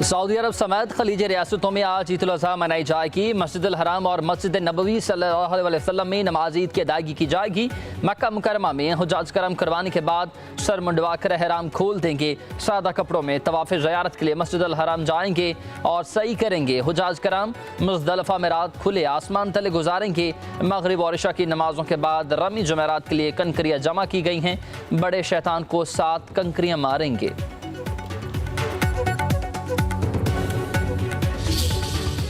Saudi अरब समेत खलीज रियासतों में आज ईद उल अज़हा मनाई जाएगी। मस्जिद हराम और मस्जिद नबवी सल्लल्लाहु अलैहि वसल्लम में नमाज ईद की अदायगी की जाएगी। मक्का मुकरमा में हुज्जाज करम करवाने के बाद सर मुंडवा कर एहराम खोल देंगे। सादा कपड़ों में तवाफ़ ज़ियारत के लिए मस्जिद हराम जाएंगे और सई करेंगे। हुज्जाज करम मुज़दलिफ़ा में रात खुले आसमान तले गुजारेंगे। मगरिब और इशा की नमाजों के बाद रमी जुमेरात के लिए कंकरियाँ जमा की गई हैं। बड़े शैतान को 7 कंकरियाँ मारेंगे।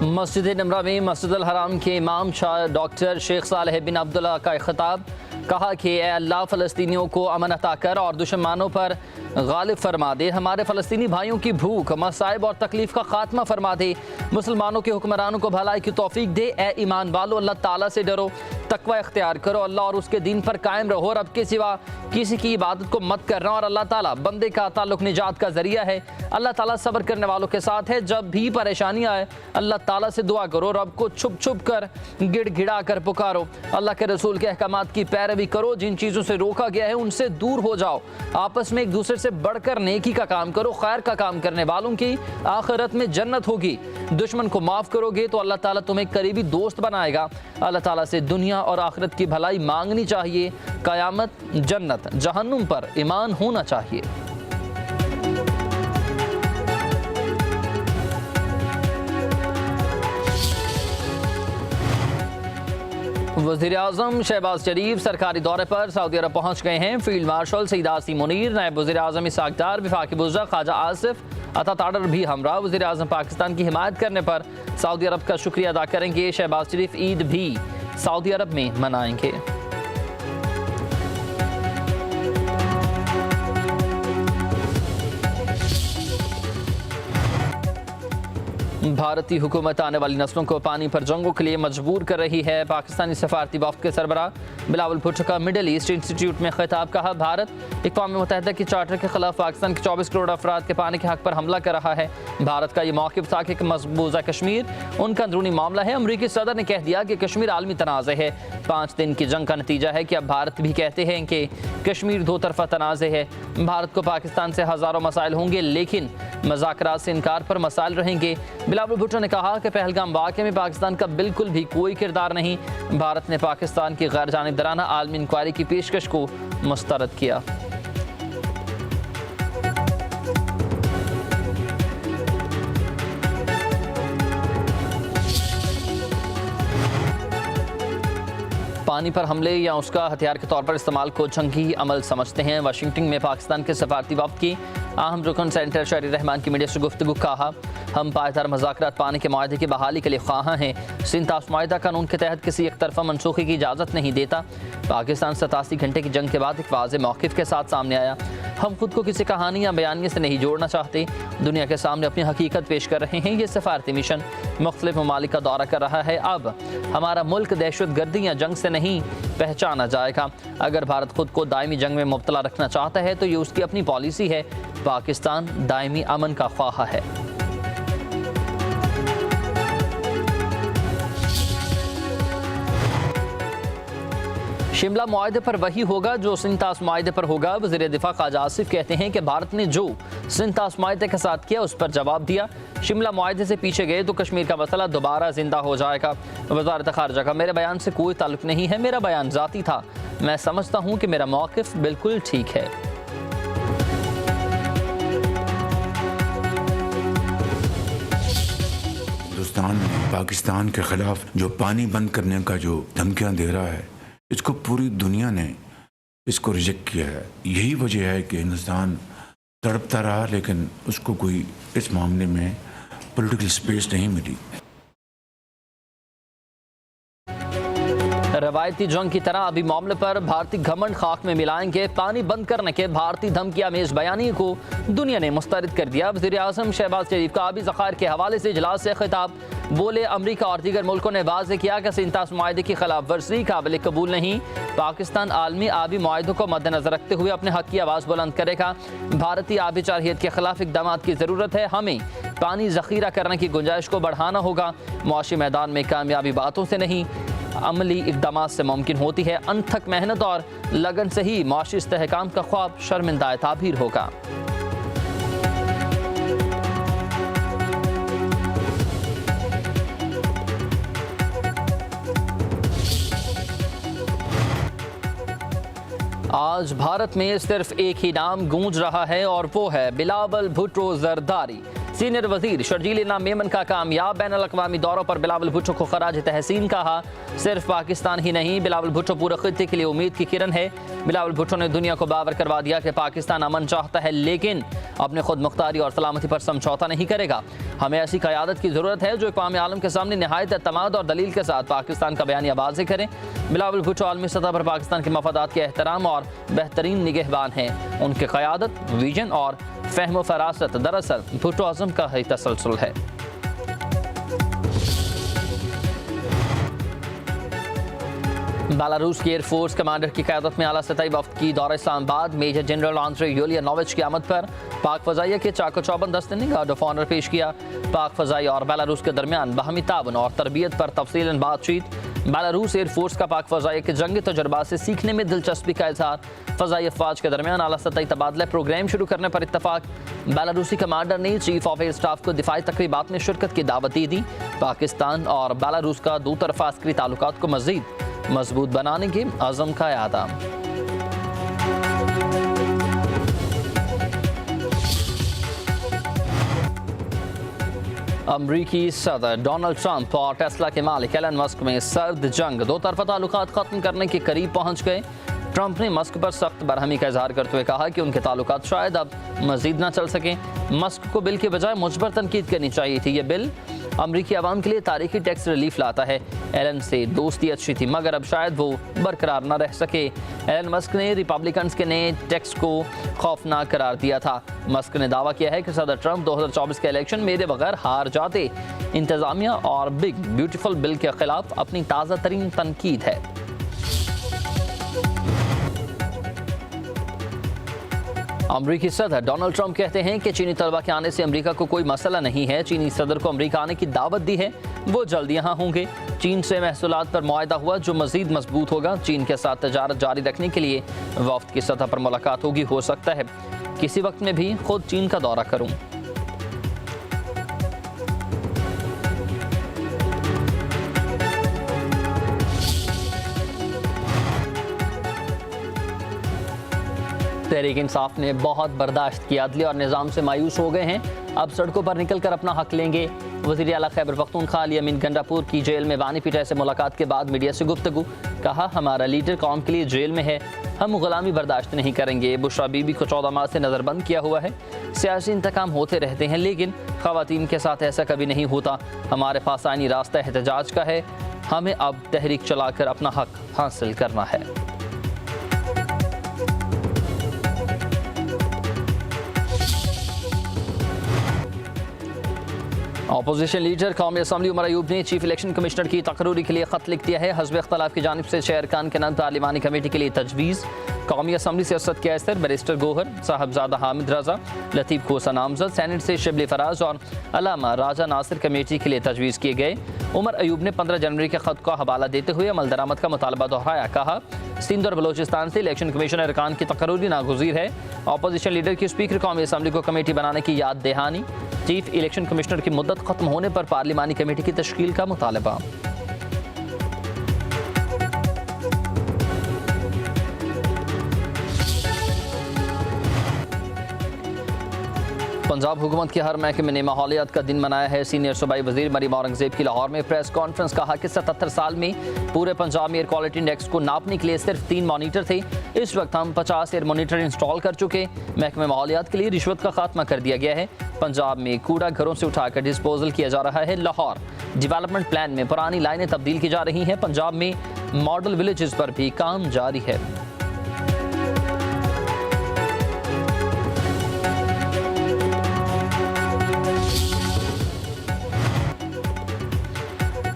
मस्जिद नमरा में मस्जिद हराम के इमाम शाह डॉक्टर शेख सालेह बिन अब्दुल्ला का खिताब, कहा कि ए अल्लाह फ़लस्तीनियों को अमन अता कर और दुश्मनों पर गालिब फरमा दे। हमारे फ़लस्तीनी भाइयों की भूख, मसाइब और तकलीफ़ का खात्मा फरमा दे। मुसलमानों के हुक्मरानों को भलाई की तौफीक दे। ए ईमान वालो, अल्लाह ताला से डरो, तकवा इख्तियार करो, अल्लाह और उसके दीन पर कायम रहो। रब के सिवा किसी की इबादत को मत करना और अल्लाह ताला बंदे का ताल्लुक निजात का ज़रिया है। अल्लाह ताला सब्र करने वालों के साथ है। जब भी परेशानी आए अल्लाह ताला से दुआ करो। रब को छुप छुप कर गिड़गिड़ा कर पुकारो। अल्लाह के रसूल के अहकामात की पैरवी करो। जिन चीज़ों से रोका गया है उनसे दूर हो जाओ। आपस में एक दूसरे से बढ़कर नेकी का काम करो। खैर का काम करने वालों की आखिरत में जन्नत होगी। दुश्मन को माफ़ करोगे तो अल्लाह ताला तुम्हें करीबी दोस्त बनाएगा। अल्लाह ताला से दुनिया और आखिरत की भलाई मांगनी चाहिए। क़यामत, जन्नत, जहन्नुम पर ईमान होना चाहिए। वज़ीर-ए-आज़म शहबाज शरीफ सरकारी दौरे पर सऊदी अरब पहुँच गए हैं। फील्ड मार्शल सईद आसिम मुनीर, नायब वज़ीर-ए-आज़म इसहाक़ डार, वफ़ाक़ी बुज़रा ख्वाजा आसिफ अता-ताडर भी हमरा वज़ीर-ए-आज़म पाकिस्तान की हिमायत करने पर सऊदी अरब का शुक्रिया अदा करेंगे। शहबाज शरीफ ईद भी सऊदी अरब में मनाएंगे। भारतीय हुकूमत आने वाली नस्लों को पानी पर जंगों के लिए मजबूर कर रही है। पाकिस्तानी सफारती वफ़द के सरबराह बिलावल भुट्टो का मिडल ईस्ट इंस्टीट्यूट में खिताब, कहा भारत अक़वाम मुत्तहिदा के चार्टर के खिलाफ पाकिस्तान के 24 करोड़ अफराद के पानी के हक़ पर हमला कर रहा है। भारत का ये मौक़िफ़ था कि मकबूजा कश्मीर उनका अंदरूनी मामला है। अमरीकी सदर ने कह दिया कि कश्मीर आलमी तनाज़े है। 5 दिन की जंग का नतीजा है कि अब भारत भी कहते हैं कि कश्मीर दो तरफ़ा तनाज़े है। भारत को पाकिस्तान से हज़ारों मसाइल होंगे, लेकिन मुज़ाकरात से इनकार पर मसाइल रहेंगे। बिलावल भुट्टो ने कहा कि पहलगाम वाक़े में पाकिस्तान का बिल्कुल भी कोई किरदार नहीं। भारत ने पाकिस्तान की गैर जानिबदाराना आलमी इंक्वायरी की पेशकश को मुस्तरद किया। पानी पर हमले या उसका हथियार के तौर पर इस्तेमाल को जंगी अमल समझते हैं। वाशिंगटन में पाकिस्तान के सफारती वफ़द की अहम रुकन सेनेटर शहरी रहमान की मीडिया से गुफ्तगू, कहा हम पायदार मुज़ाकरात पानी के माहदे की बहाली के लिए ख्वाह हैं। सिंतास माहिदा कानून के तहत किसी एक तरफा मनसूखी की इजाज़त नहीं देता। पाकिस्तान 87 घंटे की जंग के बाद एक वाज़ेह मौक़िफ़ के साथ सामने आया। हम खुद को किसी कहानी या बयानिए से नहीं जोड़ना चाहते। दुनिया के सामने अपनी हकीकत पेश कर रहे हैं। ये सफारती मिशन मुख्तलिफ ममालिक का दौरा कर रहा है। अब हमारा मुल्क दहशत गर्दी या जंग से नहीं पहचाना जाएगा। अगर भारत खुद को दायमी जंग में मुब्तला रखना चाहता है तो ये उसकी अपनी पॉलिसी है। पाकिस्तान दायमी अमन का ख्वाह है। शिमला मुआहदे पर वही होगा जो सिंतास मुआहदे पर होगा। वज़ीर दिफा ख्वाजा आसिफ कहते हैं कि भारत ने जो सिंतास मुआहदे के साथ किया उस पर जवाब दिया। शिमला मुआहदे से पीछे गए तो कश्मीर का मसला दोबारा जिंदा हो जाएगा। वज़ारत ख़ारिजा का मेरे बयान से कोई ताल्लुक नहीं है। मेरा बयान ज़ाती था। मैं समझता हूँ कि मेरा मौक़िफ़ बिल्कुल ठीक है। हिंदुस्तान पाकिस्तान के खिलाफ जो पानी बंद करने का जो धमकियां दे रहा है, इसको पूरी दुनिया ने इसको रिजेक्ट किया है। यही वजह है कि हिंदुस्तान तड़पता रहा, लेकिन उसको कोई इस मामले में पॉलिटिकल स्पेस नहीं मिली। रवायती जंग की तरह अभी मामले पर भारतीय घमंड खाक में मिलाएंगे। पानी बंद करने के भारतीय धमकी आमेज बयानी को दुनिया ने मुस्तरद कर दिया। वज़ीर-ए-आज़म शहबाज शरीफ का आबी ज़खायर के हवाले से इजलास से खिताब, बोले अमरीका और दीगर मुल्कों ने वाज़ेह किया कि सिंतास मुआहदे की खिलाफ वर्जी काबिल कबूल नहीं। पाकिस्तान आलमी आबी मुआहदों को मद्देनजर रखते हुए अपने हक़ की आवाज़ बुलंद करेगा। भारतीय आबी चारहियत के खिलाफ इक़दाम की ज़रूरत है। हमें पानी ज़ख़ीरा करने की गुंजाइश को बढ़ाना होगा। मुआशी मैदान में कामयाबी बातों से नहीं, अमली इक़दाम से मुमकिन होती है। अनथक मेहनत और लगन से ही मुआशी इस्तेहकाम का ख्वाब शर्मिंदा ताबीर होगा। आज भारत में सिर्फ एक ही नाम गूंज रहा है और वो है बिलावल भुट्टो जरदारी। सीनियर वजीर शर्जील इनाम मेमन का कामयाब बैनुल-अक़वामी दौरों पर बिलावल भुट्टो को खराज तहसीन कहा। सिर्फ पाकिस्तान ही नहीं, बिलावल भुट्टो पूरे खित्ते के लिए उम्मीद की किरण है। बिलावल भुट्टो ने दुनिया को बावर करवा दिया कि पाकिस्तान अमन चाहता है, लेकिन अपने खुद मुख्तारी और सलामती पर समझौता नहीं करेगा। हमें ऐसी क़यादत की ज़रूरत है जो अक़वाम आलम के सामने निहायत एतमाद और दलील के साथ पाकिस्तान का बयानिया वाज़ेह करें। बिलावल भुट्टो आलमी सतह पर पाकिस्तान के मफादात के एहतराम और बेहतरीन निगहबान हैं। उनकी क़यादत, विजन और फ़हम फरासत दरअसल भुट्टो आज़म का ही तसलसल है। बेलारूस की एयरफोर्स कमांडर की क़यादत में आला सतही वफ़द की दौरा इस्लामाबाद। मेजर जनरल आंद्रे यूलियानोविच की आमद पर पाक फ़ज़ाइया के चाको चौबंद दस्ते ने गार्ड ऑफ ऑनर पेश किया। पाक फ़ज़ाइया और बेलारूस के दरमियान बाहमी ताउन और तरबियत पर तफसीलन बातचीत। बेलारूस एयरफोर्स का पाक फ़ज़ाइया के जंगी तजुर्बा से सीखने में दिलचस्पी का इजहार। फ़ज़ाई अफ़वाज के दरमियान आला सतही तबादला प्रोग्राम शुरू करने पर इत्तफाक। बेलारूसी कमांडर ने चीफ ऑफ एयर स्टाफ को दिफाई तक़रीबात में शिरकत की दावत दी। पाकिस्तान और बेलारूस का दो तरफ़ा अस्करी ताल्लुकात को मज़ीद मजबूत बनाने के अज़म का यादा। अमरीकी सदर डोनाल्ड ट्रंप और टेस्ला के मालिक एलन मस्क में सर्द जंग। दो तरफा ताल्लुकात ख़त्म करने के करीब पहुंच गए। ट्रंप ने मस्क पर सख्त बरहमी का इजहार करते हुए कहा कि उनके ताल्लुकात शायद अब मजीद न चल सकें। मस्क को बिल के बजाय मुजबर तनकीद करनी चाहिए थी। ये बिल अमरीकी आवाम के लिए तारीखी टैक्स रिलीफ लाता है। एलन से दोस्ती अच्छी थी, मगर अब शायद वो बरकरार न रह सके। एलन मस्क ने रिपब्लिकन्स के नए टैक्स को खौफनाक करार दिया था। मस्क ने दावा किया है कि सदर ट्रंप 2024 के इलेक्शन मेरे बगैर हार जाते। इंतजामिया और बिग ब्यूटीफुल बिल के खिलाफ अपनी ताज़ा तरीन तनकीद है। अमरीकी सदर डोनाल्ड ट्रंप कहते हैं कि चीनी तलबा के आने से अमेरिका को कोई मसला नहीं है। चीनी सदर को अमेरिका आने की दावत दी है, वो जल्द यहाँ होंगे। चीन से महसूलात पर मुआहदा हुआ जो मजीद मजबूत होगा। चीन के साथ तजारत जारी रखने के लिए वफ्द की सतह पर मुलाकात होगी। हो सकता है किसी वक्त में भी खुद चीन का दौरा करूँ। तहरीक इंसाफ ने बहुत बर्दाश्त किया, अदलिया और निज़ाम से मायूस हो गए हैं, अब सड़कों पर निकल कर अपना हक लेंगे। वज़ीर आला खैबर पख्तूनख्वा अली अमीन गंडापुर की जेल में बानी पीटा से मुलाकात के बाद मीडिया से गुफ्तगू। कहा, हमारा लीडर कौम के लिए जेल में है, हम गुलामी बर्दाश्त नहीं करेंगे। बुशरा बीबी को 14 माह से नज़रबंद किया हुआ है। सियासी इंतकाम होते रहते हैं, लेकिन ख़वातीन के साथ ऐसा कभी नहीं होता। हमारे पास आईनी रास्ता एहतजाज का है, हमें अब तहरीक चलाकर अपना हक हासिल करना है। अपोजिशन लीडर कौमी असम्बली उमर अयूब ने चीफ इलेक्शन कमिश्नर की तकरूरी के लिए खत लिख दिया है। हज़ब इख्तलाफ की जानिब से शेर खान के नाम पार्लिमानी कमेटी के लिए तजवीज़। कौमी असम्बली से असद कैसर, बैरिस्टर गोहर, साहबजादा हामिद रजा, लतीफ़ खोसा नामजद, सैनेट से शिबली फराज और अलामा राजा नासिर कमेटी के लिए तजवीज़ किए गए। उमर अयूब ने 15 जनवरी के खत का हवाला देते हुए अमल दरामद का मुतालबा दोहराया। कहा, सिंध और बलोचिस्तान से इलेक्शन कमीशन अरकान की तकरूरी नागुज़ीर है। अपोजिशन लीडर की स्पीकर कौमी असम्बली को कमेटी बनाने की याद दहानी। चीफ इलेक्शन कमिश्नर की मुद्दत खत्म होने पर पार्लिमानी कमेटी की तश्कील का मुतालबा। पंजाब हुकूमत के हर महकमे ने माहौलियात का दिन मनाया है। सीनियर सूबाई वजीर मरीम औरंगजेब की लाहौर में प्रेस कॉन्फ्रेंस। कहा कि 77 साल में पूरे पंजाब में एयर क्वालिटी इंडेक्स को नापने के लिए सिर्फ 3 मॉनीटर थे। इस वक्त हम 50 एयर मॉनीटर इंस्टॉल कर चुके। महकमे माहौलियात के लिए रिश्वत का खात्मा कर दिया गया है। पंजाब में कूड़ा घरों से उठाकर डिस्पोजल किया जा रहा है। लाहौर डेवलपमेंट प्लान में पुरानी लाइनें तब्दील की जा रही हैं। पंजाब में मॉडल विलेजेस पर भी काम जारी है।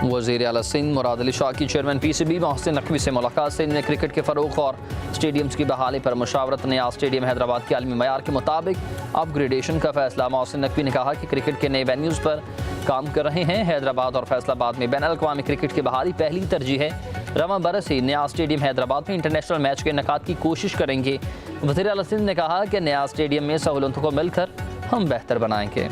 वज़ीर आला सिंध मुराद अली शाह की चेयरमैन PCB मोहसिन नकवी से मुलाकात। सिंध में क्रिकेट के फ़रोग़ और स्टेडियम्स की बहाली पर मुशावरत। नया स्टेडियम हैदराबाद के आलमी मयार के मुताबिक अपग्रेडेशन का फैसला। मोहसिन नकवी ने कहा कि क्रिकेट के नए वेन्यूज़ पर काम कर रहे हैं। हैदराबाद और फैसलाबाद में बैनुल-अक़वामी क्रिकेट की बहाली पहली तरजीह है। रवां बरस ही नया स्टेडियम हैदराबाद में इंटरनेशनल मैच के इनेकाद की कोशिश करेंगे। वज़ीर आला सिंध ने कहा कि नया स्टेडियम में सहूलतों को मिलकर हम बेहतर बनाएंगे।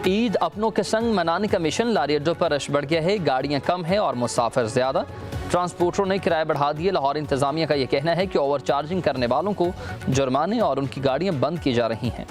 ईद अपनों के संग मनाने का मिशन, लारी अड्डों पर रश बढ़ गया है, गाड़ियां कम है और मुसाफिर ज्यादा। ट्रांसपोर्टरों ने किराए बढ़ा दिए। लाहौर इंतजामिया का यह कहना है कि ओवर चार्जिंग करने वालों को जुर्माने और उनकी गाड़ियां बंद की जा रही हैं।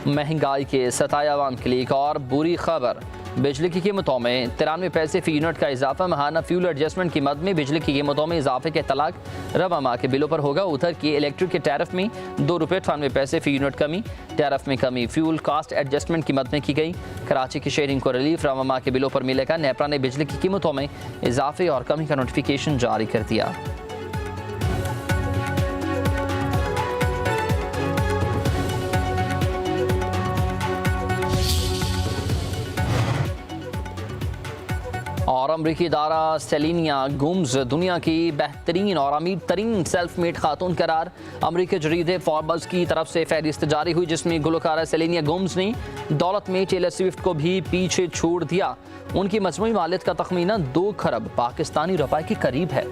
महंगाई के सताए अवाम के लिए एक और बुरी खबर। बिजली की कीमतों में 93 पैसे फी यूनिट का इजाफा। माहाना फ्यूल एडजस्टमेंट की मद में बिजली की कीमतों में इजाफे के तलाक रवा माह के बिलों पर होगा। उधर की इलेक्ट्रिक के टैरिफ में 2 रुपये 98 पैसे फी यूनिट कमी। टैरिफ में कमी फ्यूल कास्ट एडजस्टमेंट की मद में की गई। कराची की शेयरिंग को रिलीफ रवा माह के बिलों पर मिलेगा। नेपरा ने बिजली की कीमतों में इजाफे और कमी का नोटिफिकेशन जारी कर दिया। और अमरीकी इदारा सेलेनिया गोम्स दुनिया की बेहतरीन और अमीर तरीन सेल्फ मेड खातून करार। अमरीकी जरीदे फॉर्ब्स की तरफ से फहरिस्त जारी हुई, जिसमें गुलकारा सेलेनिया गोम्स ने दौलत में टेलर स्विफ्ट को भी पीछे छोड़ दिया। उनकी मजमूई मालियत का तखमीना 2 खरब पाकिस्तानी रुपए के करीब है।